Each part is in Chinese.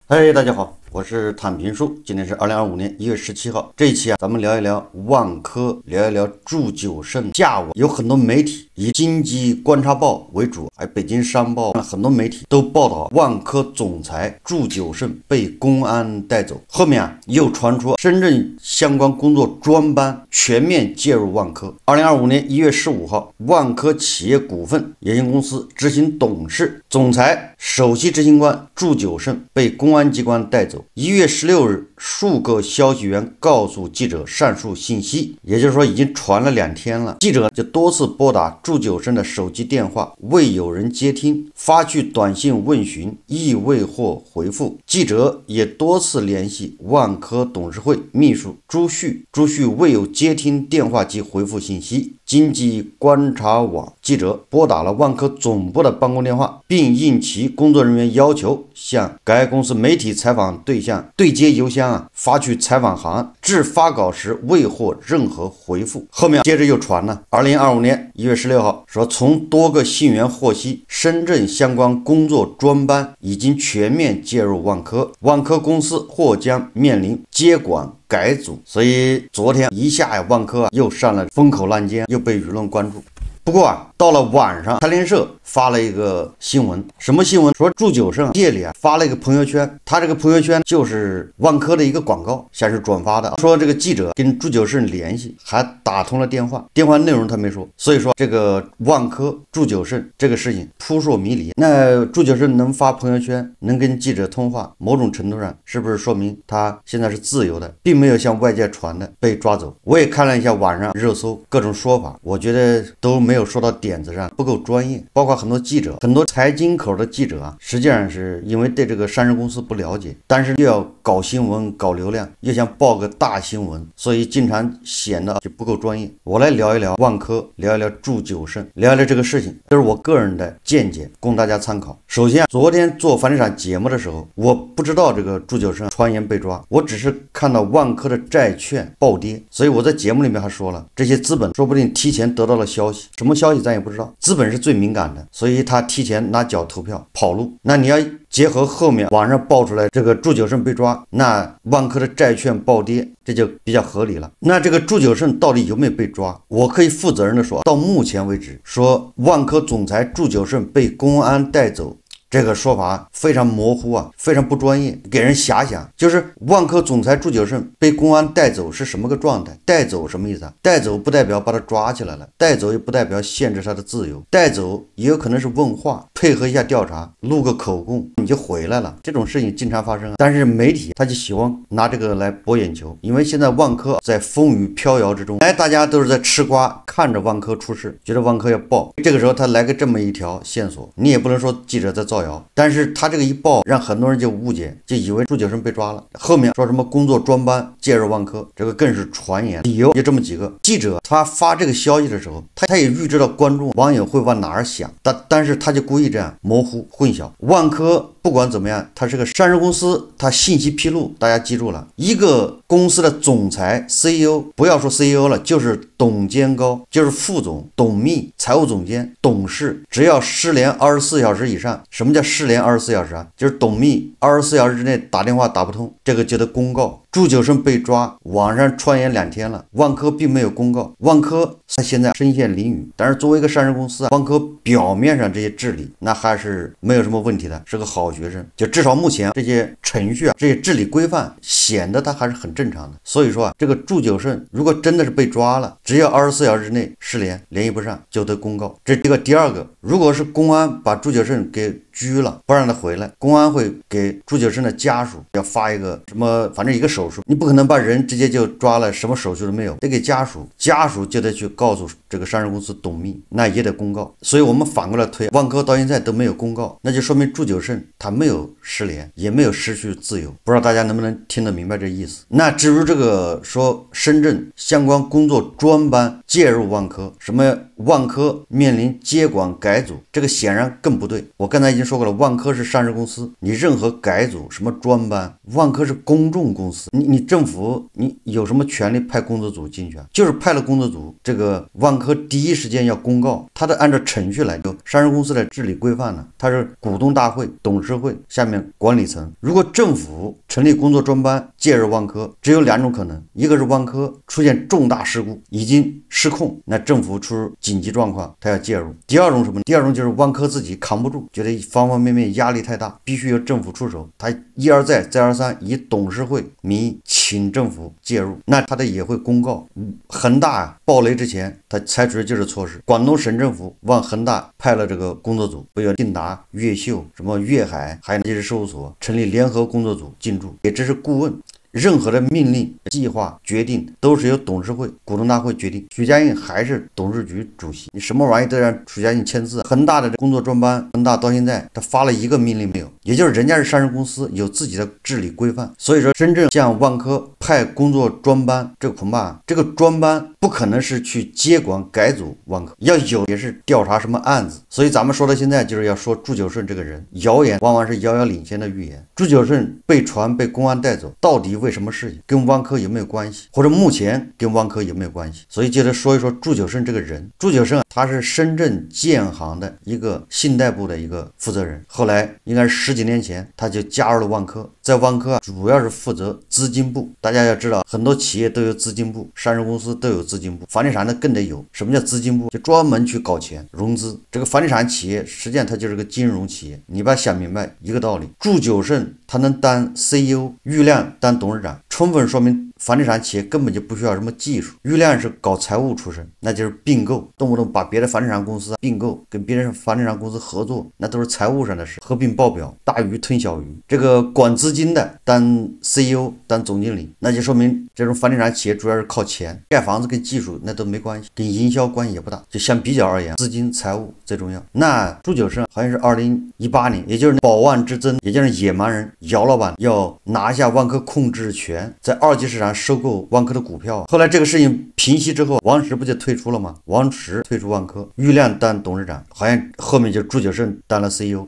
嗨，大家好，我是坦平叔。今天是2025年1月17号。这一期咱们聊一聊万科，聊一聊祝久胜价稳。有很多媒体以经济观察报为主，还有北京商报，很多媒体都报道万科总裁祝久胜被公安带走。后面又传出深圳相关工作专班全面介入万科。2025年1月15号，万科企业股份有限公司执行董事、总裁、首席执行官祝久胜被公安机关带走。1月16日，数个消息源告诉记者上述信息，也就是说已经传了2天了。记者就多次拨打祝久胜的手机电话，未有人接听，发去短信问询，亦未获回复。记者也多次联系万科董事会秘书朱旭未有接听电话及回复信息。经济观察网记者拨打了万科总部的办公电话，并应其工作人员要求向该公司媒体采访对象对接邮箱发去采访函，至发稿时未获任何回复。后面接着又传了2025年1月16号说，从多个信源获悉，深圳相关工作专班已经全面介入万科，万科公司或将面临接管改组。所以昨天一下万科又上了风口浪尖，又被舆论关注。不过到了晚上，财联社发了一个新闻，什么新闻？说祝久胜夜里发了一个朋友圈，他这个朋友圈就是万科的一个广告，像是转发的。说这个记者跟祝久胜联系，还打通了电话，电话内容他没说。所以说这个万科祝久胜这个事情扑朔迷离。那祝久胜能发朋友圈，能跟记者通话，某种程度上是不是说明他现在是自由的，并没有像外界传的被抓走？我也看了一下网上热搜各种说法，我觉得都没有说到点子上，不够专业。包括很多记者，很多财经口的记者实际上是因为对这个上市公司不了解，但是又要搞新闻搞流量，又想报个大新闻，所以经常显得就不够专业。我来聊一聊万科，聊一聊祝久胜，聊一聊这个事情，这是我个人的见解，供大家参考。首先昨天做房地产节目的时候，我不知道这个祝久胜传言被抓，我只是看到万科的债券暴跌，所以我在节目里面还说了，这些资本说不定提前得到了消息，什么消息咱也不知道，资本是最敏感的，所以他提前拿脚投票跑路。那你要结合后面网上爆出来这个祝久胜被抓，那万科的债券暴跌，这就比较合理了。那这个祝久胜到底有没有被抓？我可以负责任的说，到目前为止，说万科总裁祝久胜被公安带走，这个说法非常模糊非常不专业，给人遐想。就是万科总裁祝久胜被公安带走是什么个状态？带走什么意思？带走不代表把他抓起来了，带走也不代表限制他的自由，带走也有可能是问话，配合一下调查，录个口供你就回来了，这种事情经常发生。但是媒体他就喜欢拿这个来博眼球，因为现在万科在风雨飘摇之中，大家都是在吃瓜，看着万科出事，觉得万科要爆，这个时候他来个这么一条线索，你也不能说记者在造谣，但是他这个一报，让很多人就误解，就以为祝久胜被抓了。后面说什么工作专班介入万科，这个更是传言。理由就这么几个。记者他发这个消息的时候，他也预知到观众网友会往哪儿想，但是他就故意这样模糊混淆。万科不管怎么样，它是个上市公司，它信息披露，大家记住了，一个公司的总裁 CEO， 不要说 CEO 了，就是董监高，就是副总、董秘、财务总监、董事，只要失联24小时以上。什么叫失联24小时就是董秘24小时之内打电话打不通，这个就得公告。祝久胜被抓，网上传言2天了，万科并没有公告。万科现在身陷囹圄，但是作为一个上市公司万科表面上这些治理那还是没有什么问题的，是个好学生，就至少目前这些程序这些治理规范显得他还是很正常的。所以说这个祝久胜如果真的是被抓了，只要24小时之内失联，联系不上就得公告。这个第二个，如果是公安把祝久胜给拘了，不让他回来，公安会给祝久胜的家属要发一个什么，反正一个手术，你不可能把人直接就抓了，什么手续都没有，得给家属，家属就得去告诉这个上市公司董秘，那也得公告。所以我们反过来推，万科到现在都没有公告，那就说明祝久胜他没有失联，也没有失去自由。不知道大家能不能听得明白这意思？那至于这个说深圳相关工作专班介入万科，什么万科面临接管改组，这个显然更不对。我刚才已经经说过了，万科是上市公司，你任何改组什么专班，万科是公众公司，你政府你有什么权利派工作组进去啊？就是派了工作组，这个万科第一时间要公告，它得按照程序来，就上市公司的治理规范呢，它是股东大会、董事会下面管理层。如果政府成立工作专班介入万科，只有两种可能，一个是万科出现重大事故，已经失控，那政府出紧急状况，它要介入。第二种什么？第二种就是万科自己扛不住，觉得方方面面压力太大，必须由政府出手，他一而再再而三以董事会名义请政府介入，那他的也会公告。恒大暴雷之前，他采取的就是措施，广东省政府往恒大派了这个工作组，有晋达、越秀、什么粤海，还有那些事务所成立联合工作组进驻，也只是顾问。任何的命令、计划、决定都是由董事会、股东大会决定。许家印还是董事局主席，你什么玩意都让许家印签字。恒大的工作专班，恒大到现在他发了一个命令没有，也就是人家是上市公司，有自己的治理规范。所以说，真正像万科派工作专班，这个恐怕这个专班不可能是去接管改组万科，要有也是调查什么案子。所以咱们说到现在，就是要说祝久胜这个人，谣言往往是遥遥领先的预言。祝久胜被传被公安带走，到底为什么事情跟万科有没有关系，或者目前跟万科有没有关系？所以接着说一说祝久胜这个人。祝久胜他是深圳建行的一个信贷部的一个负责人，后来应该是10几年前他就加入了万科，在万科主要是负责资金部。大家要知道，很多企业都有资金部，上市公司都有资金部，房地产的更得有。什么叫资金部？就专门去搞钱融资。这个房地产企业实际上它就是个金融企业，你把它想明白一个道理。祝久胜他能当 CEO， 郁亮当董事长，充分说明房地产企业根本就不需要什么技术。郁亮是搞财务出身，那就是并购，动不动把别的房地产公司并购，跟别人房地产公司合作，那都是财务上的事，合并报表，大鱼吞小鱼。这个管资金的当 CEO 当总经理，那就说明这种房地产企业主要是靠钱，盖房子跟技术那都没关系，跟营销关系也不大。就相比较而言，资金财务最重要。那祝久胜好像是2018年，也就是宝万之争，也就是野蛮人姚老板要拿下万科控制权，在二级市场收购万科的股票。后来这个事情平息之后，王石不就退出了吗？王石退出万科，郁亮当董事长，好像后面就祝久胜当了 CEO。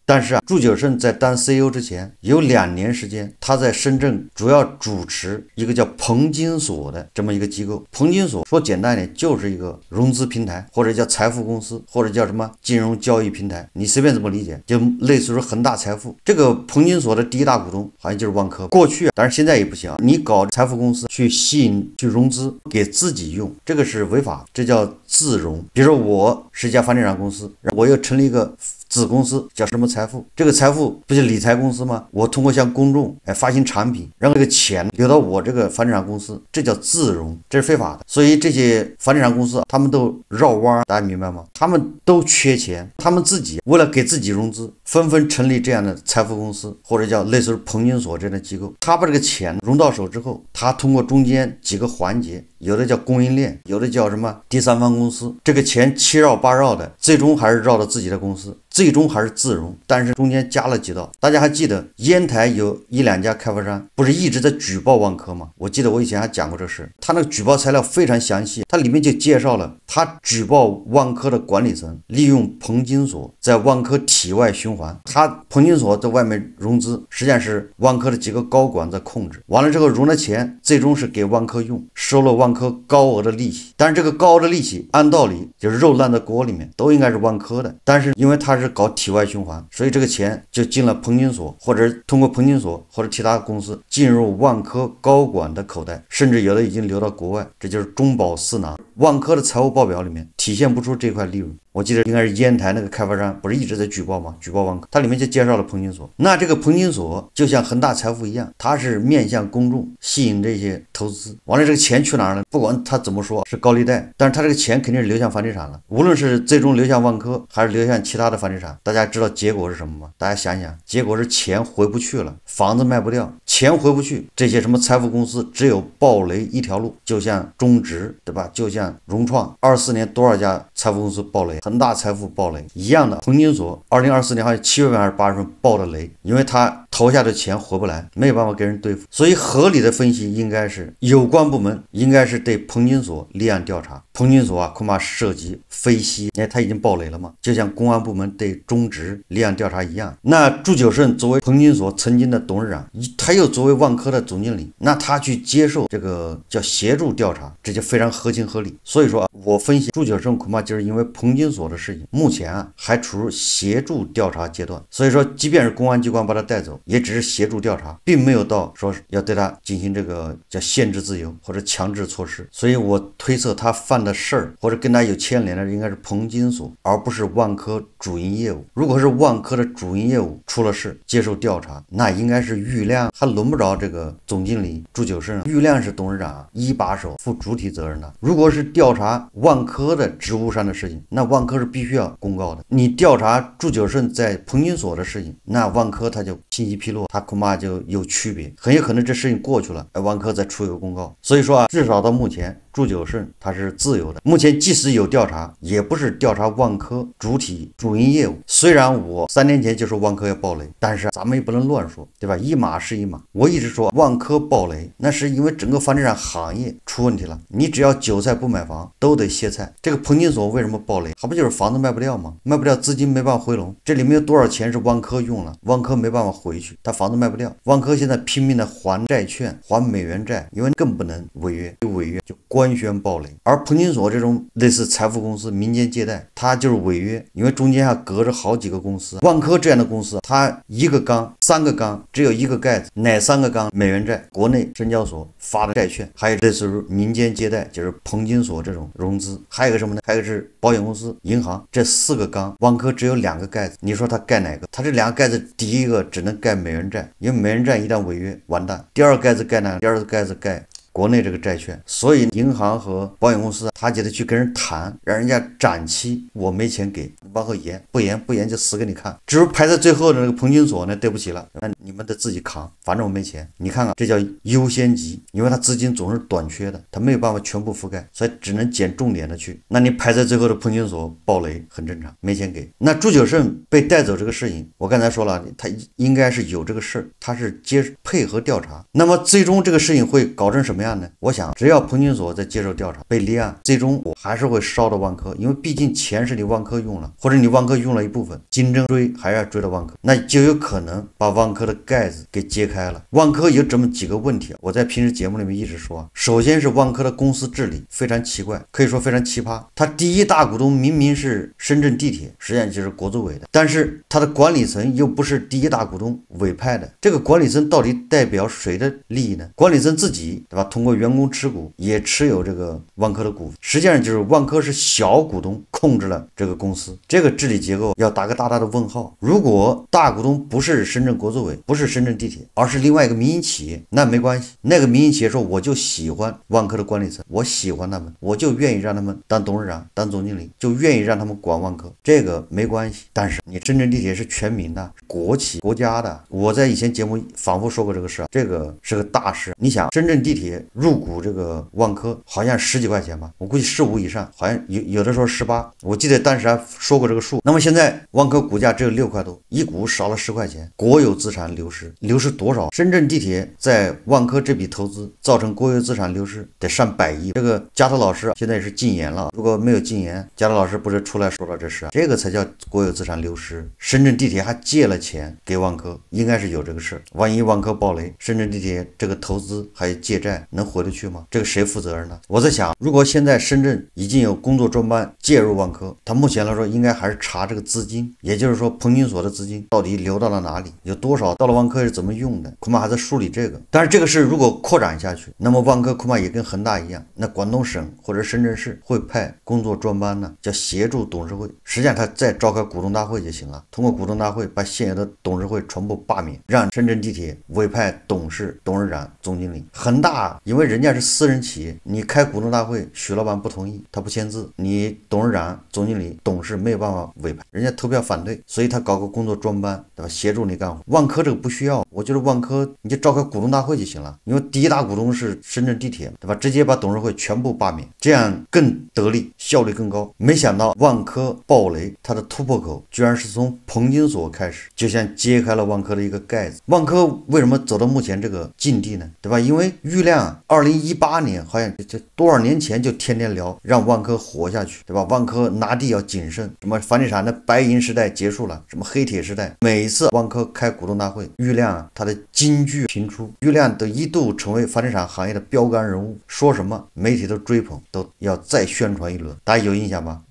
但是祝久胜在当 CEO 之前有2年时间，他在深圳主要主持一个叫鹏金所的这么一个机构。鹏金所说简单一点，就是一个融资平台，或者叫财富公司，或者叫什么金融交易平台，你随便怎么理解，就类似于恒大财富。这个鹏金所的第一大股东好像就是万科。过去当然现在也不行，你搞财富公司去吸引去融资给自己用，这个是违法，这叫自融。比如说我是一家房地产公司，我又成立一个子公司叫什么财富，这个财富不是理财公司吗？我通过向公众发行产品，让这个钱流到我这个房地产公司，这叫自融，这是非法的。所以这些房地产公司他们都绕弯，大家明白吗？他们都缺钱，他们自己为了给自己融资，纷纷成立这样的财富公司，或者叫类似于鹏金所这样的机构。他把这个钱融到手之后，他通过中间几个环节，有的叫供应链，有的叫什么第三方公司，这个钱七绕八绕的，最终还是绕到自己的公司，最终还是自融，但是中间加了几道。大家还记得烟台有1、2家开发商不是一直在举报万科吗？我记得我以前还讲过这事，他那个举报材料非常详细，它里面就介绍了他举报万科的管理层利用鹏金所在万科体外循环，他鹏金所在外面融资，实际上是万科的几个高管在控制，完了之后融了钱，最终是给万科用，收了万科高额的利息。但是这个高额的利息按道理就是肉烂在锅里面，都应该是万科的，但是因为他是搞体外循环，所以这个钱就进了鹏金所，或者通过鹏金所或者其他公司进入万科高管的口袋，甚至有的已经流到国外，这就是中饱私囊。万科的财务报表里面体现不出这块利润。我记得应该是烟台那个开发商不是一直在举报吗？举报万科，它里面就介绍了鹏金所。那这个鹏金所就像恒大财富一样，它是面向公众，吸引这些投资。完了这个钱去哪儿了？不管他怎么说是高利贷，但是他这个钱肯定是流向房地产了。无论是最终流向万科还是流向其他的房地产，大家知道结果是什么吗？大家想想，结果是钱回不去了，房子卖不掉，钱回不去，这些什么财富公司只有暴雷一条路，就像中植，对吧？就像融创，24年多少家财富公司爆雷，恒大财富爆雷一样的。鹏金所2024年好像7月份还是8月份爆的雷，因为他投下的钱回不来，没有办法跟人对付，所以合理的分析应该是有关部门应该是对鹏金所立案调查。鹏金所恐怕涉及非西，因为他已经爆雷了嘛，就像公安部门对中植立案调查一样。那祝久胜作为鹏金所曾经的董事长，他又作为万科的总经理，那他去接受这个叫协助调查，这就非常合情合理。所以说我分析祝久胜恐怕就是因为鹏金所的事情，目前还处于协助调查阶段，所以说即便是公安机关把他带走，也只是协助调查，并没有到说要对他进行这个叫限制自由或者强制措施。所以我推测他犯的事儿或者跟他有牵连的应该是鹏金所，而不是万科主营业务。如果是万科的主营业务出了事接受调查，那应该是郁亮，还轮不着这个总经理祝久胜。郁亮是董事长，一把手负主体责任的。如果是调查万科的职务上的事情，那万科是必须要公告的。你调查祝久胜在鹏金所的事情，那万科他就信息披露，他恐怕就有区别，很有可能这事情过去了，万科再出一个公告。所以说至少到目前祝久胜他是自由的。目前即使有调查，也不是调查万科主体主营业务。虽然我3年前就说万科要爆雷，但是咱们也不能乱说，对吧？一码是一码。我一直说万科爆雷，那是因为整个房地产行业出问题了。你只要韭菜不买房，都得歇菜。这个鹏金所为什么爆雷？还不就是房子卖不掉吗？卖不掉，资金没办法回笼。这里面有多少钱是万科用了，万科没办法回去，他房子卖不掉。万科现在拼命的还债券，还美元债，因为更不能违约，违约就官宣爆雷。而鹏金所这种类似财富公司、民间借贷，它就是违约，因为中间还隔着好几个公司。万科这样的公司，它一个缸、3个缸，只有一个盖子，哪3个缸？美元债，国内深交所发的债券，还有类似于民间借贷，就是鹏金所这种融资，还有一个什么呢？还有一个是保险公司、银行，这4个缸，万科只有2个盖子，你说它盖哪个？它这2个盖子，第一个只能盖美元债，因为美元债一旦违约完蛋。第2个盖子盖哪个？第2个盖子盖国内这个债券。所以银行和保险公司他就得去跟人谈，让人家展期，我没钱给，往后延，不延就死给你看。至于排在最后的那个鹏金所呢，对不起了，那你们得自己扛，反正我没钱。你看看，这叫优先级，因为他资金总是短缺的，他没有办法全部覆盖，所以只能捡重点的去。那你排在最后的鹏金所爆雷很正常，没钱给。那祝久胜被带走这个事情，我刚才说了，他应该是有这个事，他是配合调查。那么最终这个事情会搞成什么样呢？我想只要鹏金所在接受调查被立案，最终我还是会烧到万科，因为毕竟钱是你万科用了，或者你万科用了一部分，竞争追还是要追到万科，那就有可能把万科的盖子给揭开了。万科有这么几个问题，我在平时节目里面一直说，首先是万科的公司治理非常奇怪，可以说非常奇葩。他第一大股东明明是深圳地铁，实际上就是国资委的，但是他的管理层又不是第一大股东委派的，这个管理层到底代表谁的利益呢？管理层自己，对吧？通过员工持股也持有这个万科的股份，实际上就是万科是小股东控制了这个公司，这个治理结构要打个大大的问号。如果大股东不是深圳国资委，不是深圳地铁，而是另外一个民营企业，那没关系。那个民营企业说我就喜欢万科的管理层，我喜欢他们，我就愿意让他们当董事长、当总经理，就愿意让他们管万科，这个没关系。但是你深圳地铁是全民的、国企、国家的，我在以前节目反复说过这个事，这个是个大事。你想，深圳地铁入股这个万科好像10几块钱吧，我估计15以上，好像有的时候18，我记得当时还说过这个数。那么现在万科股价只有6块多，一股少了10块钱，国有资产流失多少？深圳地铁在万科这笔投资造成国有资产流失得上100亿。这个加特老师现在也是禁言了，如果没有禁言，加特老师不是出来说了这事，这个才叫国有资产流失。深圳地铁还借了钱给万科，应该是有这个事。万一万科爆雷，深圳地铁这个投资还有借债能回得去吗？这个谁负责任呢？我在想，如果现在深圳已经有工作专班介入万科，他目前来说应该还是查这个资金，也就是说鹏金所的资金到底流到了哪里，有多少到了万科是怎么用的，恐怕还在梳理这个。但是这个事如果扩展下去，那么万科恐怕也跟恒大一样，那广东省或者深圳市会派工作专班呢，叫协助董事会，实际上他再召开股东大会就行了，通过股东大会把现有的董事会全部罢免，让深圳地铁委派董事长、总经理。恒大大，因为人家是私人企业，你开股东大会，许老板不同意，他不签字，你董事长、总经理、董事没有办法委派，人家投票反对，所以他搞个工作专班，对吧？协助你干活。万科这个不需要，我觉得万科你就召开股东大会就行了，因为第一大股东是深圳地铁，对吧？直接把董事会全部罢免，这样更得力，效率更高。没想到万科暴雷，它的突破口居然是从彭金锁开始，就像揭开了万科的一个盖子。万科为什么走到目前这个境地呢？对吧？因为郁亮2018年好像这多少年前就天天聊让万科活下去，对吧？万科拿地要谨慎，什么房地产的白银时代结束了，什么黑铁时代。每一次万科开股东大会，郁亮他的金句频出，郁亮都一度成为房地产行业的标杆人物，说什么媒体都追捧，都要再宣传一轮。大家有印象吗？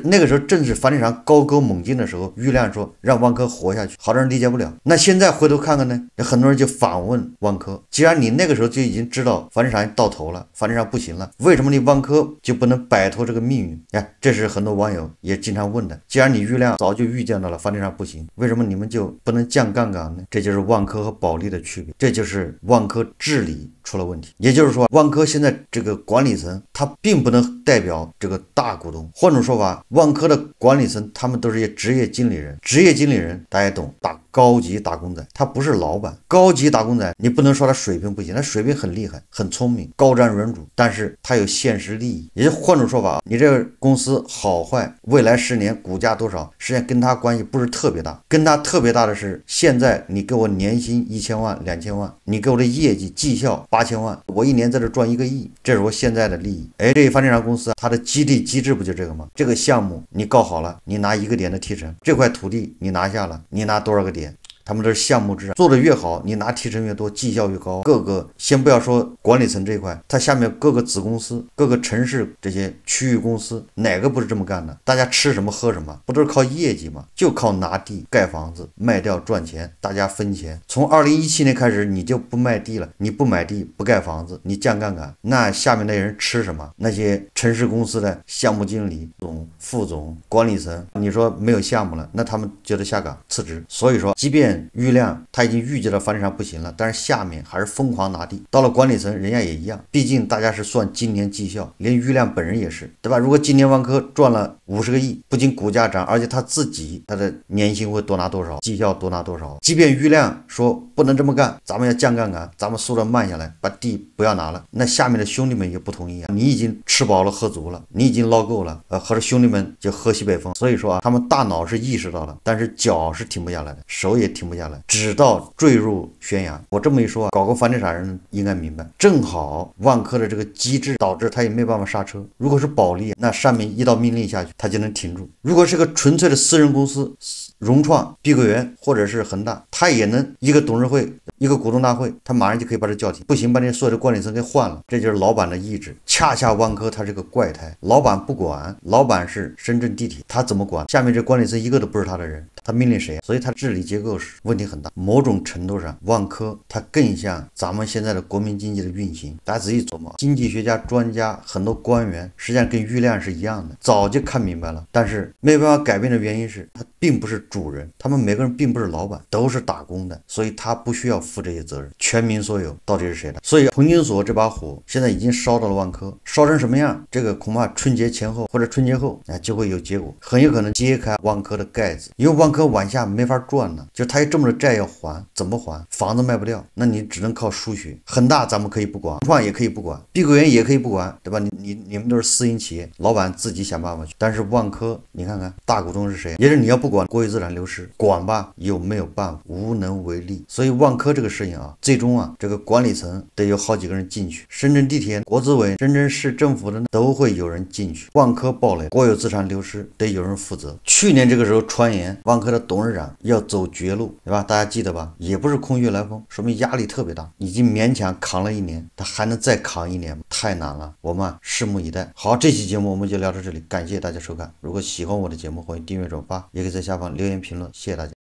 那个时候正是房地产高歌猛进的时候，郁亮说让万科活下去，好多人理解不了。那现在回头看看呢，很多人就反问万科，既然你那个时候就已经知道房地产到头了，房地产不行了，为什么你万科就不能摆脱这个命运？这是很多网友也经常问的。既然你郁亮早就预见到了房地产不行，为什么你们就不能降杠杆呢？这就是万科和保利的区别，这就是万科治理出了问题。也就是说，万科现在这个管理层它并不能代表这个大股东。换种说法，万科的管理层他们都是一些职业经理人，职业经理人大家懂，高级打工仔，他不是老板。高级打工仔你不能说他水平不行，他水平很厉害，很聪明，高瞻远瞩，但是他有现实利益。也就换种说法，你这个公司好坏，未来10年股价多少，实际上跟他关系不是特别大，跟他特别大的是现在你给我年薪1000万、2000万，你给我的业绩绩效8000万，我一年在这赚1个亿，这是我现在的利益。这房地产公司它的激励机制不就这个吗？这个项目你搞好了，你拿1个点的提成，这块土地你拿下了，你拿多少个点？他们这是项目制，做的越好，你拿提成越多，绩效越高。各个先不要说管理层这一块，它下面各个子公司、各个城市这些区域公司，哪个不是这么干的？大家吃什么喝什么，不都是靠业绩吗？就靠拿地盖房子，卖掉赚钱，大家分钱。从2017年开始，你就不卖地了，你不买地不盖房子，你降杠杆，那下面那人吃什么？那些城市公司的项目经理、总、副总、管理层，你说没有项目了，那他们就得下岗辞职。所以说，即便郁亮他已经预计了房地产不行了，但是下面还是疯狂拿地。到了管理层，人家也一样，毕竟大家是算今年绩效，连郁亮本人也是，对吧？如果今年万科赚了50个亿，不仅股价涨，而且他自己他的年薪会多拿多少，绩效多拿多少。即便郁亮说不能这么干，咱们要降杠杆，咱们速度慢下来，把地不要拿了，那下面的兄弟们也不同意啊。你已经吃饱了喝足了，你已经捞够了，和着兄弟们就喝西北风。所以说他们大脑是意识到了，但是脚是停不下来的，手也停不下来，直到坠入悬崖。我这么一说，搞个房地产人应该明白，正好万科的这个机制导致他也没办法刹车。如果是保利，那上面一道命令下去，他就能停住。如果是个纯粹的私人公司，融创、碧桂园或者是恒大，他也能一个董事会、一个股东大会，他马上就可以把这叫停。不行，把这所有的管理层给换了，这就是老板的意志。恰恰万科他是个怪胎，老板不管，老板是深圳地铁，他怎么管？下面这管理层一个都不是他的人，他命令谁？所以他治理结构是问题很大。某种程度上，万科它更像咱们现在的国民经济的运行。大家仔细琢磨，经济学家、专家、很多官员，实际上跟郁亮是一样的，早就看明白了，但是没办法改变的原因是，他并不是主人，他们每个人并不是老板，都是打工的，所以他不需要负这些责任。全民所有到底是谁的？所以彭金锁这把火现在已经烧到了万科，烧成什么样？这个恐怕春节前后或者春节后就会有结果，很有可能揭开万科的盖子，因为万科往下没法赚了，就他有这么多债要还，怎么还？房子卖不掉，那你只能靠输血。恒大咱们可以不管，创也可以不管，碧桂园也可以不管，对吧？你们都是私营企业，老板自己想办法去。但是万科，你看看大股东是谁？也是你要不管，国有资产流失，管吧有没有办法？无能为力。所以万科这个事情最终这个管理层得有好几个人进去。深圳地铁、国资委、深圳市政府的都会有人进去。万科暴雷，国有资产流失，得有人负责。去年这个时候传言万科的董事长要走绝路，对吧？大家记得吧？也不是空穴来风，说明压力特别大，已经勉强扛了1年，他还能再扛1年吗？太难了，我们拭目以待。好，这期节目我们就聊到这里，感谢大家收看。如果喜欢我的节目，欢迎订阅转发，也可以在下方留言评论，谢谢大家。